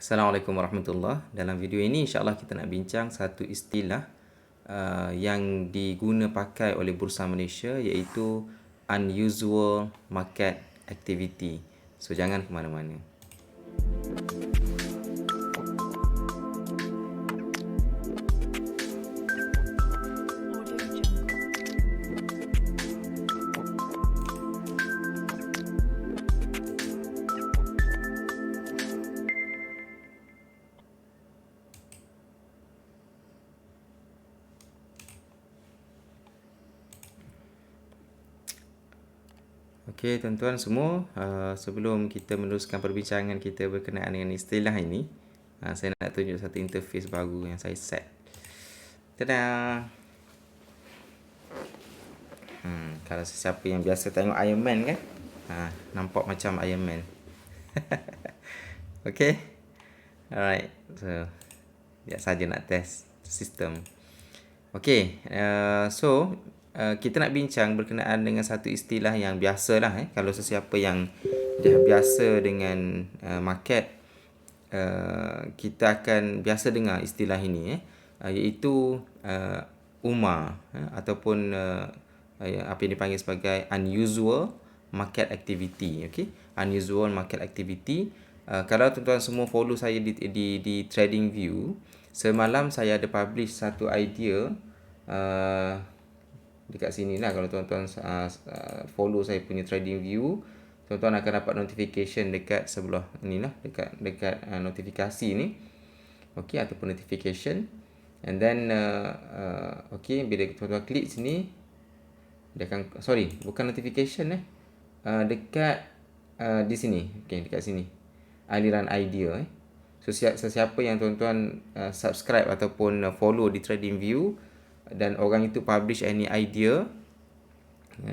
Assalamualaikum warahmatullahi. Dalam video ini insya-Allah kita nak bincang satu istilah yang diguna pakai oleh Bursa Malaysia, iaitu unusual market activity. So jangan ke mana-mana. Okey, tuan-tuan semua, sebelum kita meneruskan perbincangan kita berkenaan dengan istilah ini, saya nak tunjuk satu interface baru yang saya set. Tada! Kalau sesiapa yang biasa tengok Iron Man kan, nampak macam Iron Man. Okey? Alright, so biar saja nak test sistem. Okey, kita nak bincang berkenaan dengan satu istilah yang biasalah. Kalau sesiapa yang dah biasa dengan market, kita akan biasa dengar istilah ini, iaitu UMA, ataupun apa yang dipanggil sebagai unusual market activity. Okay? Unusual market activity. Kalau tuan-tuan semua follow saya di TradingView, semalam saya ada publish satu idea dekat sini lah. Kalau tuan-tuan follow saya punya TradingView, tuan-tuan akan dapat notification dekat sebelah ni lah, dekat notifikasi ni. Okey, ataupun notification. And then okey, bila tuan-tuan klik sini, dia akan, bukan notification dekat di sini. Okey, dekat sini. Aliran idea So sesiapa yang tuan-tuan subscribe ataupun follow di TradingView dan orang itu publish any idea,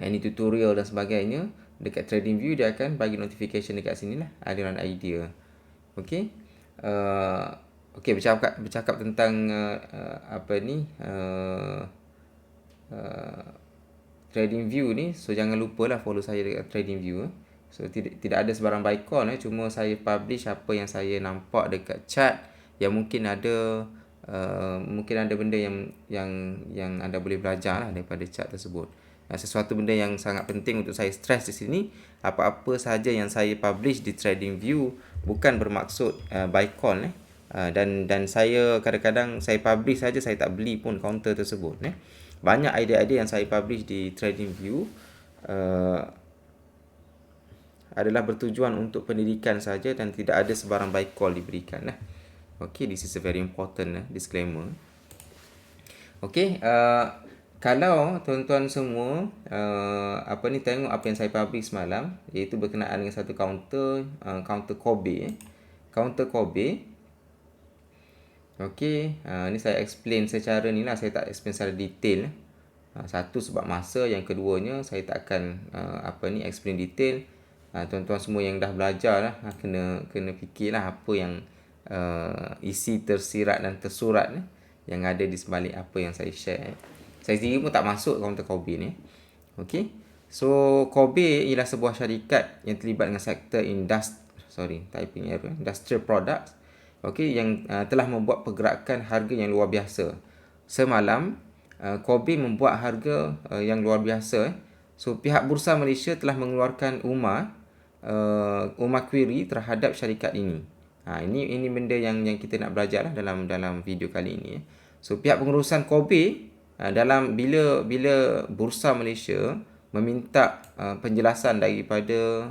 any tutorial dan sebagainya dekat TradingView, dia akan bagi notification dekat sini lah, aliran idea. Okey. Okey, bercakap tentang TradingView ni, so jangan lupalah follow saya dekat TradingView. So tidak ada sebarang buy call, cuma saya publish apa yang saya nampak dekat chart, yang mungkin ada benda yang anda boleh belajar lah daripada chart tersebut. Sesuatu benda yang sangat penting untuk saya stress di sini, apa-apa sahaja yang saya publish di TradingView bukan bermaksud buy call. Dan saya kadang-kadang saya publish saja, saya tak beli pun counter tersebut. Banyak idea-idea yang saya publish di TradingView adalah bertujuan untuk pendidikan saja dan tidak ada sebarang buy call diberikan. Okay, this is a very important disclaimer. Okay, kalau tuan-tuan semua tengok apa yang saya publish semalam, iaitu berkenaan dengan satu counter Kobe. Counter Kobe. Okay, ni saya explain secara ni lah, saya tak explain secara detail. Satu sebab masa, yang keduanya saya tak akan explain detail. Tuan-tuan semua yang dah belajar lah, kena fikirlah apa yang isi tersirat dan tersurat yang ada di sebalik apa yang saya share. Saya sendiri pun tak masuk counter Kobe ni. Okay, so Kobe ialah sebuah syarikat yang terlibat dengan sektor industrial products. Okay, yang telah membuat pergerakan harga yang luar biasa. Semalam Kobe membuat harga yang luar biasa. So pihak Bursa Malaysia telah mengeluarkan UMA query terhadap syarikat ini. Ini benda yang kita nak belajar lah dalam video kali ini. So pihak pengurusan Kobe, bila Bursa Malaysia meminta penjelasan daripada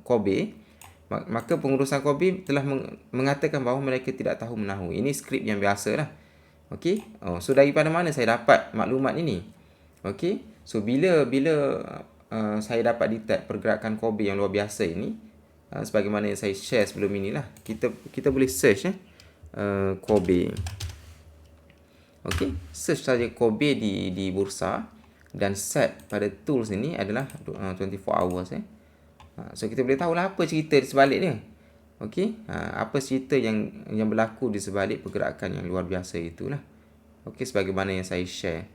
Kobe, maka pengurusan Kobe telah mengatakan bahawa mereka tidak tahu menahu. Ini skrip yang biasa lah. Okey. So daripada mana saya dapat maklumat ini? Okey. So bila saya dapat detect pergerakan Kobe yang luar biasa ini, sebagaimana yang saya share sebelum inilah, kita boleh search Kobe. Okey, search saja Kobe di bursa, dan set pada tools ini adalah 24 hours. So kita boleh tahulah apa cerita di sebalik dia. Okey, apa cerita yang berlaku di sebalik pergerakan yang luar biasa itulah. Okey, sebagaimana yang saya share.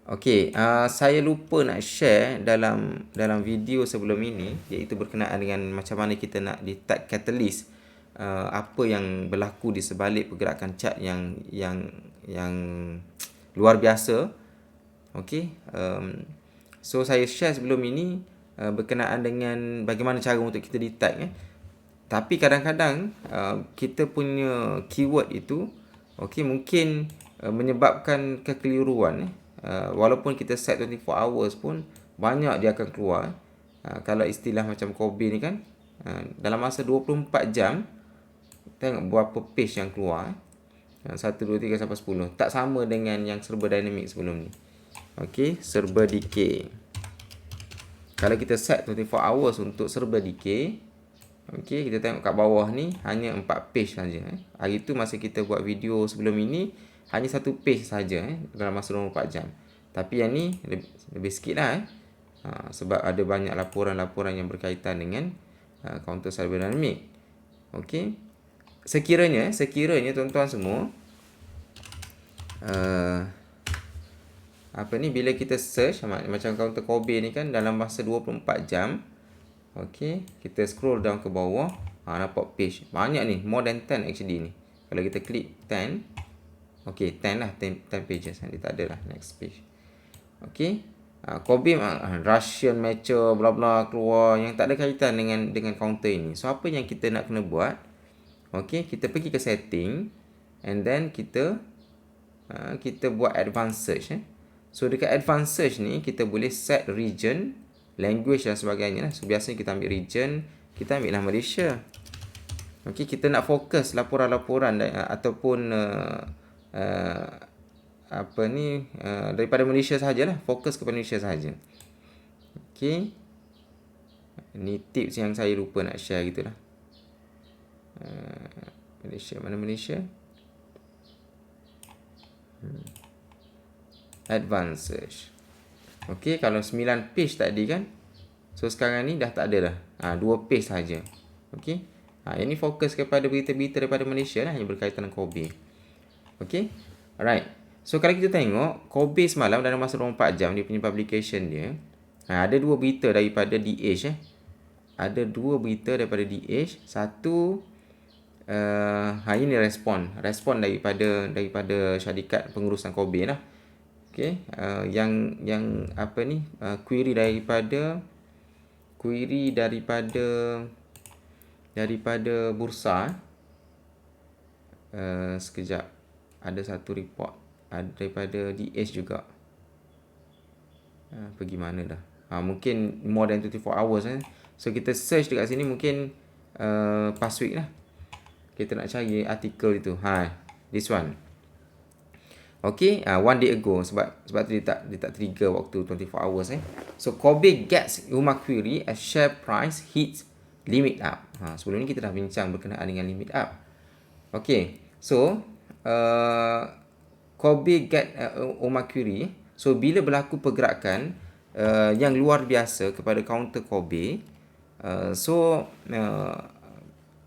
Okey, saya lupa nak share dalam video sebelum ini, iaitu berkenaan dengan macam mana kita nak detect catalyst apa yang berlaku di sebalik pergerakan chart yang luar biasa. Okey, so saya share sebelum ini berkenaan dengan bagaimana cara untuk kita detect. Tapi kadang-kadang kita punya keyword itu mungkin menyebabkan kekeliruan. Walaupun kita set 24 hours pun banyak dia akan keluar. Kalau istilah macam Kobe ni kan, dalam masa 24 jam tengok berapa page yang keluar. 1, 2, 3 sampai 10. Tak sama dengan yang serba dynamic sebelum ni. Okey, serba decay. Kalau kita set 24 hours untuk serba decay, okey, kita tengok kat bawah ni hanya 4 page saja. Hari tu masa kita buat video sebelum ini hanya 1 page saja dalam masa 24 jam. Tapi yang ni lebih sikit lah. Sebab ada banyak laporan-laporan yang berkaitan dengan counter cyber dynamic. Okey. Sekiranya tuan-tuan semua bila kita search macam counter Kobe ni kan dalam masa 24 jam, okey, kita scroll down ke bawah, nampak page banyak ni, more than 10 actually ni. Kalau kita klik 10, okey, 10 lah, 10 pages, dia tak ada lah next page. Okey, Kobe Russian matcher bla bla keluar yang tak ada kaitan dengan counter ini. So apa yang kita nak kena buat? Okey, kita pergi ke setting and then kita buat advanced search. So dekat advanced search ni kita boleh set region, language dan sebagainya lah. So biasanya kita ambil region, kita ambil lah Malaysia. Okey, kita nak fokus laporan-laporan ataupun daripada Malaysia sahajalah, fokus kepada Malaysia sahaja. Okey. Ni tips yang saya lupa nak share gitulah. Malaysia, mana Malaysia? Advanced search. Okey, kalau 9 page tadi kan, so sekarang ni dah tak ada dah. 2 page saja. Okey. Yang ni fokus kepada berita-berita daripada Malaysia lah yang berkaitan dengan Kobe. Okey. Alright. So kalau kita tengok Kobe semalam dalam masa 24 jam dia punya publication dia, ada 2 berita daripada DH. Ada 2 berita daripada DH. Satu ini respon daripada syarikat pengurusan Kobe lah. Okey, yang apa ni, query daripada bursa. Sekejap, ada satu report daripada DH juga. Pergi mana dah? Mungkin more than 24 hours. So kita search dekat sini mungkin past week lah. Kita nak cari artikel itu. This one. Okay, 1 day ago. Sebab tu dia tak trigger waktu 24 hours. So Kobe gets UMA query as share price hits limit up. Sebelum ni kita dah bincang berkenaan dengan limit up. Okay, so Kobe get UMA query. So bila berlaku pergerakan yang luar biasa kepada counter Kobe,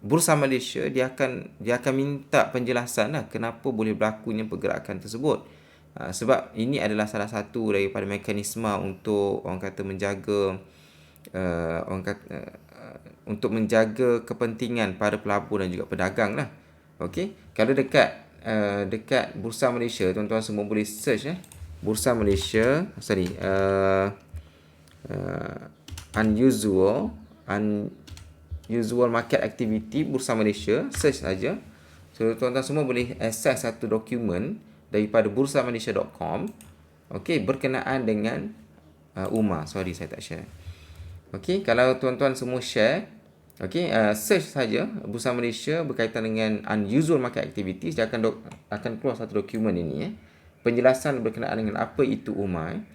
Bursa Malaysia dia akan minta penjelasan lah kenapa boleh berlakunya pergerakan tersebut. Sebab ini adalah salah satu daripada mekanisme untuk menjaga untuk menjaga kepentingan para pelabur dan juga pedagang lah. Okey, kalau dekat Bursa Malaysia, tuan-tuan semua boleh search Bursa Malaysia, unusual market activity Bursa Malaysia, search saja. So tuan-tuan semua boleh access satu dokumen daripada bursamalaysia.com, okey, berkenaan dengan UMA. Sorry saya tak share. Okey, kalau tuan-tuan semua share, okey, search saja Bursa Malaysia berkaitan dengan unusual market activities, dia akan keluar satu dokumen ini, penjelasan berkenaan dengan apa itu UMA.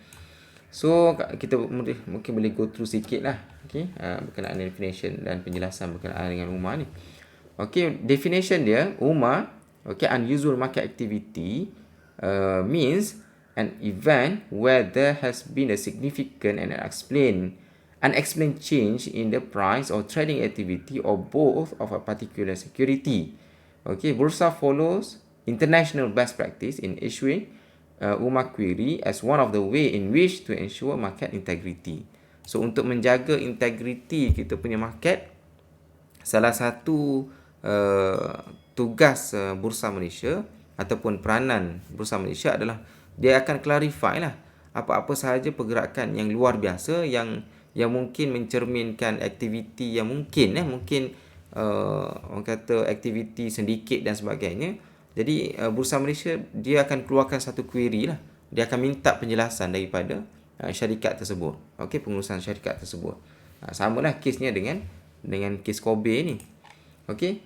So kita mungkin boleh go through sikit lah, okey, berkenaan definition dan penjelasan berkenaan dengan UMA ni. Okey, definition dia, UMA, okey, unusual market activity means an event where there has been a significant and unexplained change in the price or trading activity or both of a particular security. Okay, Bursa follows international best practice in issuing UMA query as one of the way in which to ensure market integrity. So untuk menjaga integriti kita punya market, salah satu tugas Bursa Malaysia ataupun peranan Bursa Malaysia adalah dia akan clarify lah apa-apa sahaja pergerakan yang luar biasa yang mungkin mencerminkan aktiviti yang mungkin orang kata aktiviti sindiket dan sebagainya. Jadi Bursa Malaysia dia akan keluarkan satu query lah. Dia akan minta penjelasan daripada syarikat tersebut. Okey, pengurusan syarikat tersebut. Samalah kesnya dengan kes Kobe ni. Okey,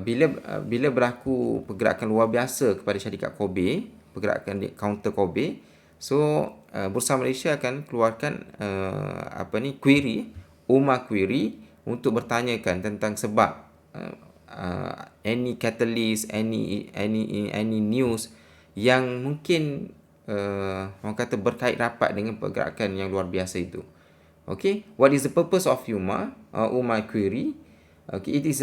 bila berlaku pergerakan luar biasa kepada syarikat Kobe, pergerakan di counter Kobe, so Bursa Malaysia akan keluarkan query, UMA query untuk bertanyakan tentang sebab any catalyst, any news yang mungkin orang kata berkait rapat dengan pergerakan yang luar biasa itu. Okay, what is the purpose of UMA query? Okay, it is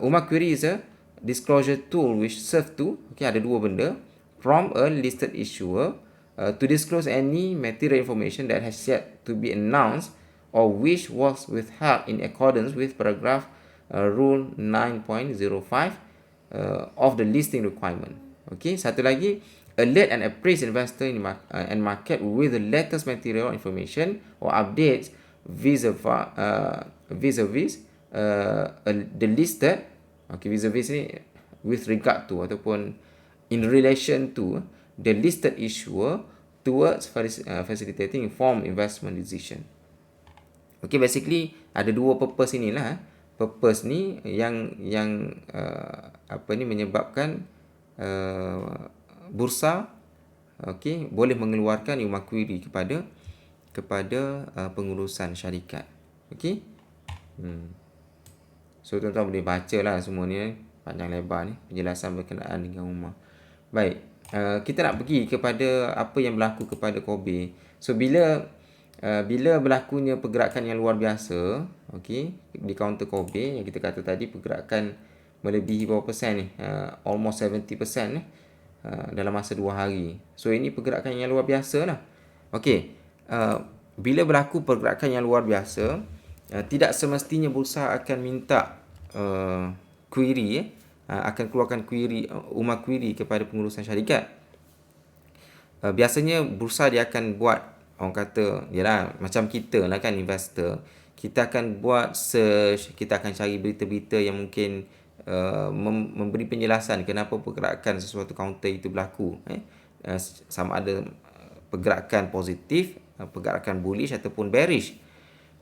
UMA query is a disclosure tool which serve to, ada dua benda, from a listed issuer to disclose any material information that has yet to be announced or which was withheld in accordance with paragraph rule 9.05 of the listing requirement. Okay, satu lagi, alert and appraise investor and market with the latest material information or updates vis-a-vis the listed, vis-a-vis ni with regard to ataupun in relation to the listed issuer towards facilitating informed investment decision. Okay, basically ada dua purpose inilah. Purpose ni yang menyebabkan bursa boleh mengeluarkan UMA query kepada pengurusan syarikat. Okey. So tuan-tuan boleh baca lah semua ni panjang lebar ni penjelasan berkenaan dengan UMA. Baik, kita nak pergi kepada apa yang berlaku kepada Kobe. So bila berlakunya pergerakan yang luar biasa, di counter Kobe yang kita kata tadi, pergerakan melebihi berapa persen ni, almost 70% ni, dalam masa 2 hari. So ini pergerakan yang luar biasa lah. Bila berlaku pergerakan yang luar biasa, tidak semestinya bursa akan minta query, akan keluarkan query, UMA query kepada pengurusan syarikat. Biasanya bursa dia akan buat, orang kata, yalah, macam kita lah kan, investor. Kita akan buat search, kita akan cari berita-berita yang mungkin memberi penjelasan kenapa pergerakan sesuatu counter itu berlaku. Sama ada pergerakan positif, pergerakan bullish ataupun bearish.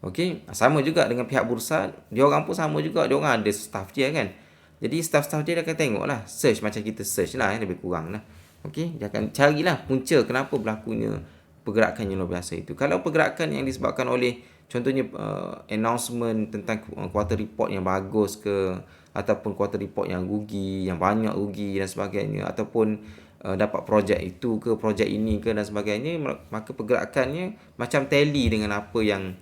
Okey, sama juga dengan pihak bursa, dia orang pun sama juga, dia orang ada staff dia kan. Jadi staff-staff dia akan tengoklah, search macam kita search lah, lebih kurang lah. Okey, dia akan carilah punca kenapa berlakunya pergerakan yang luar biasa itu. Kalau pergerakan yang disebabkan oleh contohnya announcement tentang quarter report yang bagus ke, ataupun quarter report yang rugi, yang banyak rugi dan sebagainya, ataupun dapat projek itu ke, projek ini ke dan sebagainya, maka pergerakannya macam tally dengan apa yang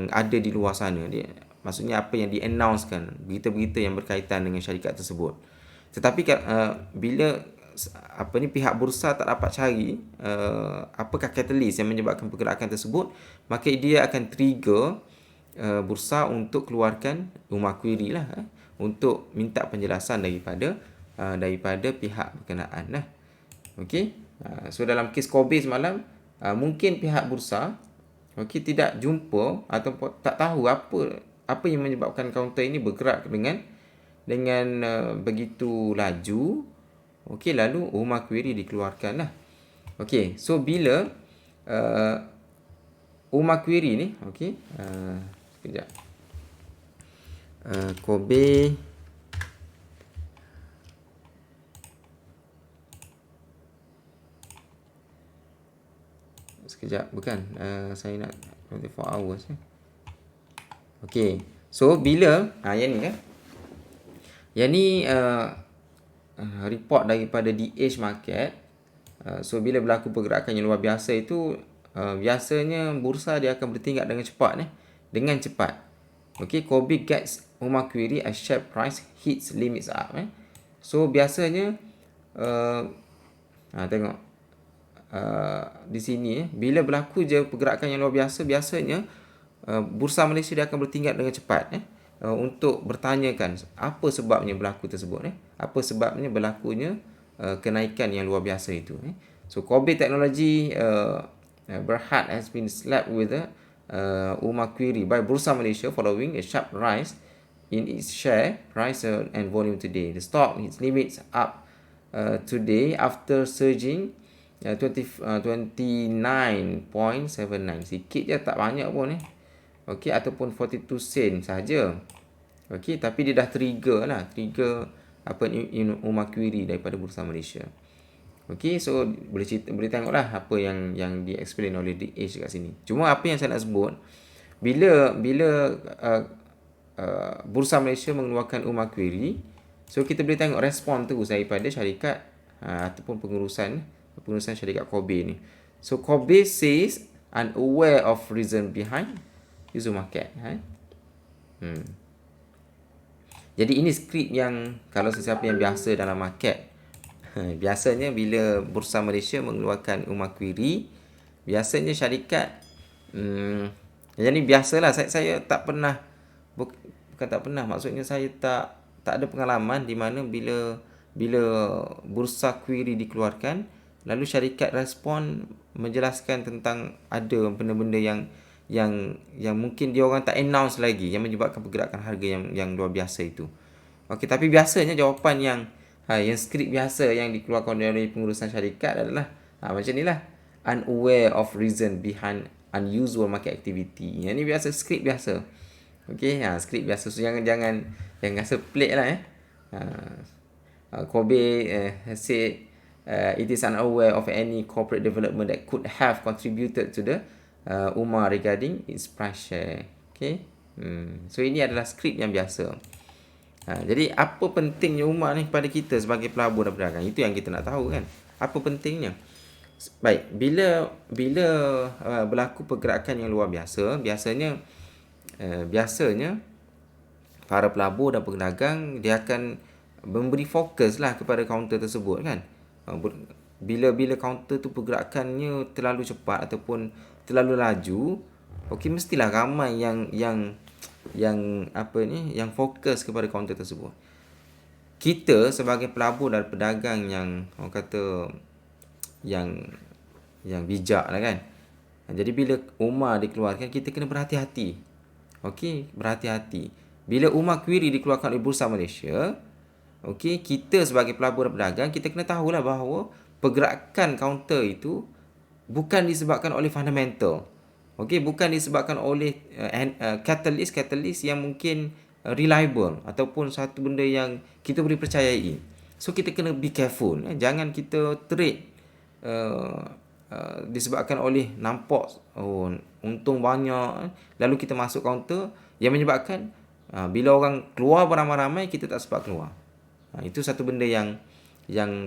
ada di luar sana. Maksudnya apa yang di-announcekan, berita-berita yang berkaitan dengan syarikat tersebut. Tetapi bila pihak bursa tak dapat cari apakah catalyst yang menyebabkan pergerakan tersebut, maka dia akan trigger bursa untuk keluarkan UMA query lah, untuk minta penjelasan daripada pihak berkenaan lah. Okey. So dalam kes Kobe semalam, mungkin pihak bursa tidak jumpa ataupun tak tahu apa yang menyebabkan counter ini bergerak dengan begitu laju. Okey, lalu UMA query dikeluarkan lah. Okey, so bila UMA query ni, sekejap. Kobe sekejap, bukan, saya nak 24 hours ni. Okey, so bila yang ni kan, yang ni report daripada DH Market. So bila berlaku pergerakan yang luar biasa itu, biasanya bursa dia akan bertindak dengan cepat. Okay, Kobe gets UMA query as share price hits limits up. So biasanya tengok di sini, bila berlaku je pergerakan yang luar biasa, biasanya Bursa Malaysia dia akan bertindak dengan cepat. untuk bertanyakan apa sebabnya berlaku tersebut, apa sebabnya berlakunya kenaikan yang luar biasa itu. So Kobe Technology Berhad has been slapped with a UMA query by Bursa Malaysia following a sharp rise in its share price and volume today. The stock its limits up today after surging 29.79, sikit je, tak banyak pun okey, ataupun 42 sen saja. Okey, tapi dia dah trigger apa ni UMA query daripada Bursa Malaysia. Okey, so boleh tengoklah apa yang di-explain oleh DH kat sini. Cuma apa yang saya nak sebut, bila Bursa Malaysia mengeluarkan UMA query, so kita boleh tengok respon terus daripada syarikat ataupun pengurusan syarikat Kobe ni. So Kobe says unaware of reason behind user market. Jadi ini skrip yang kalau sesiapa yang biasa dalam market, biasanya bila Bursa Malaysia mengeluarkan UMA query, biasanya syarikat yang ni biasalah, saya tak pernah, bukan tak pernah, maksudnya saya tak ada pengalaman di mana bila bursa query dikeluarkan, lalu syarikat respon menjelaskan tentang ada benda-benda yang mungkin dia orang tak announce lagi, yang menyebabkan pergerakan harga yang luar biasa itu. Okey, tapi biasanya jawapan yang skrip biasa yang dikeluarkan oleh pengurusan syarikat adalah macam ni lah, unaware of reason behind unusual market activity. Yang ni biasa, skrip biasa. Okey, skrip biasa. So jangan rasa pelik lah. Kobe has said it is unaware of any corporate development that could have contributed to the UMA regarding its price share. Okay. So ini adalah skrip yang biasa. Jadi apa pentingnya UMA ni kepada kita sebagai pelabur dan pedagang? Itu yang kita nak tahu kan. Apa pentingnya? Baik, bila berlaku pergerakan yang luar biasa, biasanya para pelabur dan pedagang dia akan memberi fokus lah kepada kaunter tersebut kan. Bila kaunter tu pergerakannya terlalu cepat ataupun terlalu laju, okey, mestilah ramai yang fokus kepada kaunter tersebut. Kita sebagai pelabur dan pedagang yang orang kata yang bijak lah kan. Jadi bila UMA dikeluarkan, kita kena berhati-hati. Okey, berhati-hati. Bila UMA query dikeluarkan oleh Bursa Malaysia, okey, kita sebagai pelabur dan pedagang, kita kena tahulah bahawa pergerakan kaunter itu bukan disebabkan oleh fundamental. Okey, bukan disebabkan oleh catalyst yang mungkin reliable ataupun satu benda yang kita boleh percayai. So kita kena be careful. Jangan kita trade disebabkan oleh nampak untung banyak, lalu kita masuk kaunter yang menyebabkan bila orang keluar beramai-ramai, kita tak sempat keluar. Itu satu benda yang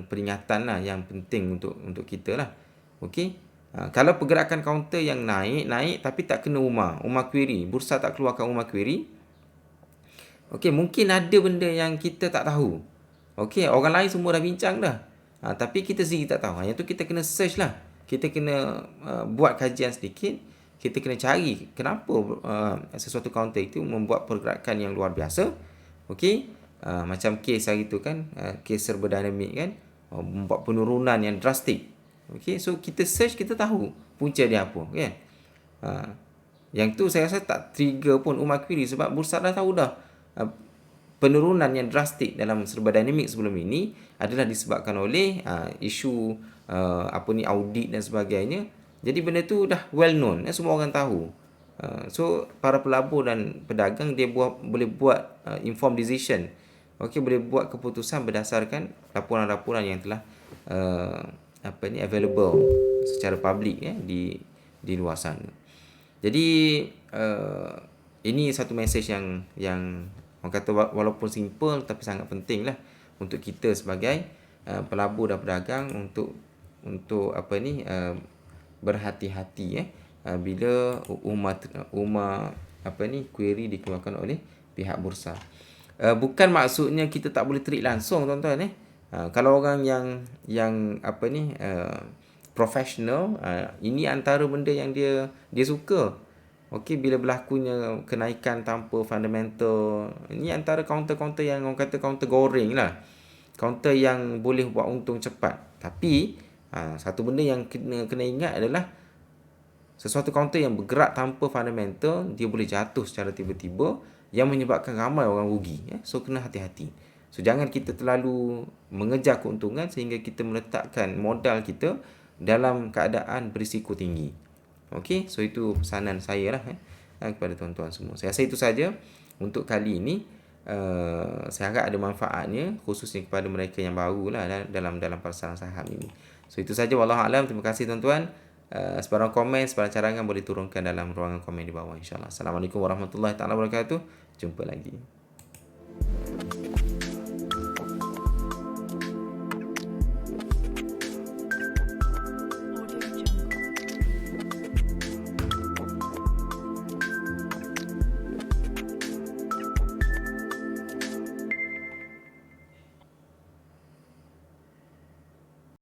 peringatan lah, yang penting untuk kita lah. Okey. Kalau pergerakan kaunter yang naik tapi tak kena UMA query, bursa tak keluarkan UMA query, okey, mungkin ada benda yang kita tak tahu. Okey, orang lain semua dah bincang dah. Tapi kita sendiri tak tahu. Yang tu kita kena search lah. Kita kena buat kajian sedikit. Kita kena cari kenapa sesuatu kaunter itu membuat pergerakan yang luar biasa. Okey, macam kes hari tu kan, kes serba dinamik kan, membuat penurunan yang drastik. Okey, so kita search, kita tahu punca dia apa, kan? Yang tu saya rasa tak trigger pun UMA query sebab bursa dah tahu dah penurunan yang drastik dalam serba dinamik sebelum ini adalah disebabkan oleh isu audit dan sebagainya. Jadi benda tu dah well known, semua orang tahu. So para pelabur dan pedagang dia boleh buat informed decision. Okey, boleh buat keputusan berdasarkan laporan-laporan yang telah available secara public di luar sana. Jadi ini satu message yang orang kata walaupun simple tapi sangat penting lah untuk kita sebagai pelabur dan pedagang untuk berhati-hati bila UMA query dikeluarkan oleh pihak bursa. Bukan maksudnya kita tak boleh trade langsung, tuan-tuan. Kalau orang yang professional, ini antara benda yang dia suka. Okey, bila berlakunya kenaikan tanpa fundamental, ini antara kaunter-kaunter yang orang kata kaunter goreng lah. Kaunter yang boleh buat untung cepat. Tapi satu benda yang kena ingat adalah sesuatu kaunter yang bergerak tanpa fundamental, dia boleh jatuh secara tiba-tiba yang menyebabkan ramai orang rugi. So kena hati-hati. So jangan kita terlalu mengejar keuntungan sehingga kita meletakkan modal kita dalam keadaan berisiko tinggi. Okey, so itu pesanan saya lah kepada tuan-tuan semua. Saya rasa itu saja untuk kali ini. Saya harap ada manfaatnya, khususnya kepada mereka yang baru lah dalam pasaran saham ini. So itu saja, wallahu alam. Terima kasih tuan-tuan. Sebarang komen, sebarang carangan boleh turunkan dalam ruangan komen di bawah, insyaAllah. Assalamualaikum warahmatullahi wabarakatuh. Jumpa lagi.